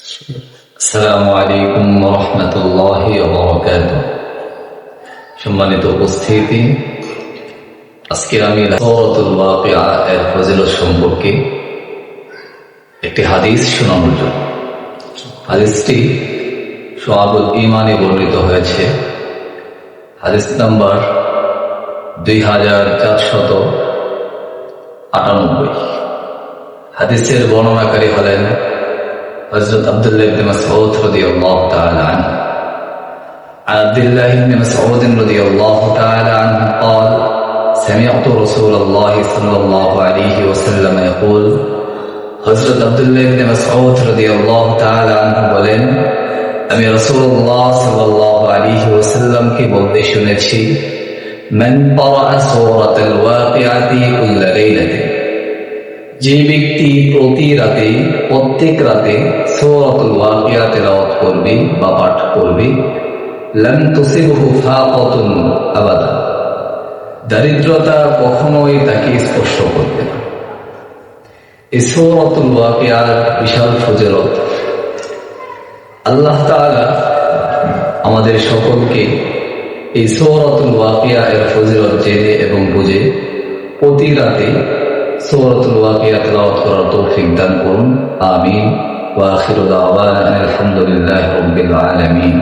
আসসালামু আলাইকুম ওয়া রাহমাতুল্লাহি ওয়া বারাকাতুহু। সম্মানিত উপস্থিতি, আজকে আমি সূরাতুল ওয়াকিয়া এর ফজিলত সম্পর্কে একটি হাদিস শোনানোর জন্য। হাদিসটি শুআবুল ঈমানে বর্ণিত হয়েছে। হাদিস নাম্বার 2498। হাদিসের বর্ণনাকারী হলেন হযরত আব্দুল্লাহ ইবনে মাসউদ রাদিয়াল্লাহু তাআলা আনহু। عن عبد الله بن مسعود رضي الله تعالى عنه قال: سمعت رسول الله صلى الله عليه وسلم يقول: হযরত আব্দুল্লাহ ইবনে মাসউদ রাদিয়াল্লাহু তাআলা আনহু বলেন, আমি রাসূলুল্লাহ সাল্লাল্লাহু আলাইহি ওয়াসাল্লামকে বলতে শুনেছি, মান ক্বারা সূরাতুল ওয়াকিয়াতি কুল্লা লাইলাতিন, যে ব্যক্তি প্রত্যেক রাতে সূরাতুল ওয়াকিয়া তেলাওয়াত করবে বা পাঠ করবে, লাম তুসিবহু ফাকাতুন আবাদা, দারিদ্রতা কখনোই তাকে স্পর্শ করবে না। এই সূরাতুল ওয়াকিয়ার বিশাল ফজিলত। আল্লাহ তাআলা আমাদের সকলকে এই সূরাতুল ওয়াকিয়া এর ফজিলত জেনে এবং বুঝে প্রতি রাতে সূরাতুল ওয়াকিয়া তেলাওয়াত করার তৌফিক দান করুন। আমিন। ওয়া আখিরু দাওয়ানা আলহামদুলিল্লাহি রাব্বিল আলামিন।